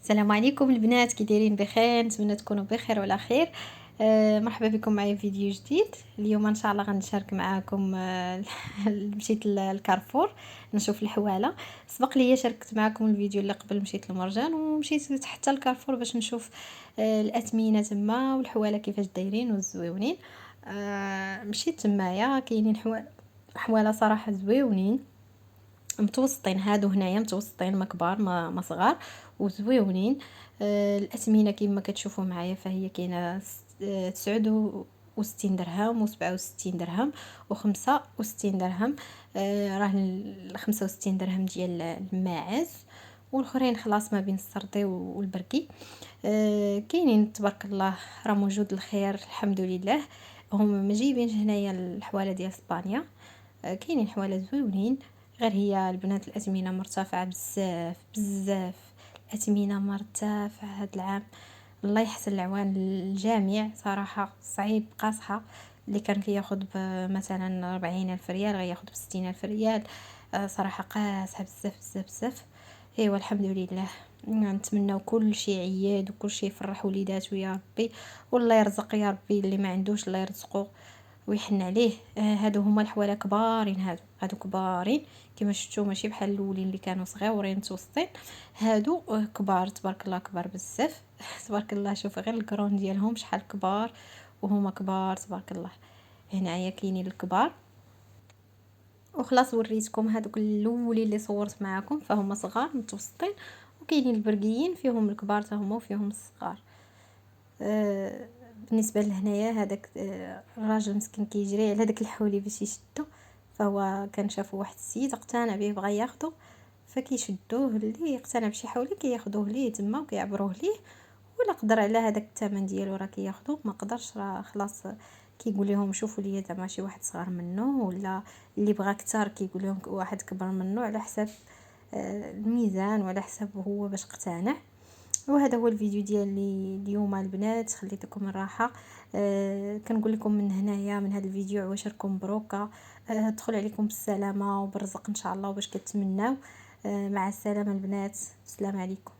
السلام عليكم البنات، كي دايرين؟ بخير، نتمنى تكونوا بخير وعلى خير. مرحبا بكم معايا في فيديو جديد. اليوم ان شاء الله غنشارك معاكم مشيت للكارفور نشوف الحواله. سبق لي شاركت معاكم الفيديو اللي قبل، مشيت لمرجان ومشيت حتى الكارفور باش نشوف الاثمنه تما والحواله كيفاش دايرين والزويونين. مشيت تمايا كاينين حواله صراحه زويونين، متوسطين. هادو هنايا متوسطين، ما كبار ما صغار، وزويونين. الاثمنه كما كتشوفوا معايا فهي كاينه 69 درهم و67 درهم و65 درهم. راه 65 درهم ديال الماعز، والاخرين خلاص ما بين السرطي والبركي. كاينين تبارك الله، راه موجود الخير الحمد لله. هم ما جايبينش هنايا الحواله ديال اسبانيا. كاينين حواله زويونين، غير هي البنات الاثمنه مرتفعه بزاف بزاف. الاثمنه مرتفعه هاد العام. الله يحسن العوان للجميع صراحه. صعيب قاصحه، اللي كان كياخد مثلا 40 الف ريال غياخد ب60 الف ريال. صراحه قاصحه بزاف بزاف بزاف. ايوا الحمد لله. نتمناو كل شيء عياد وكل شيء يفرح وليداتو يا ربي، والله يرزق يا ربي اللي ما عندوش الله يرزقه ويحن عليه. هادو هما الحواله كبارين، هادو كبارين كما شفتوا، ماشي بحال الاولين اللي كانوا صغيورين متوسطين. هادو كبار تبارك الله، كبار بزاف تبارك الله. شوف غير الكرون ديالهم شحال كبار، وهما كبار تبارك الله. هنايا كاينين الكبار. وخلاص وريتكم هادوك الاولين اللي صورت معاكم فهم صغار متوسطين، وكاينين البرقيين فيهم الكبار حتى هما وفيهم الصغار. بالنسبه لهنايا هذاك الراجل مسكين كيجري على داك الحولي باش يشدو، فهو كان شافو واحد السيد اقتنع به بغى ياخدو، فكيشدوه اللي يقتنع بشي حولي كياخدوه ليه تما وكيعبروه ليه. ولا قدر على هذاك الثمن ديالو راه كياخدوه، ما قدرش راه خلاص كيقول لهم شوفوا لي زعما شي واحد صغار منه، ولا اللي بغى اكثر كيقول لهم واحد كبر منه على حساب الميزان وعلى حساب هو باش اقتنع. وهذا هو الفيديو ديالي اليوم البنات، خليتكم الراحه. كنقول لكم من هنايا من هذا الفيديو عواشركم مبروكه. تدخل عليكم بالسلامه وبالرزق ان شاء الله وباش كتمناو. مع السلامه البنات، السلام عليكم.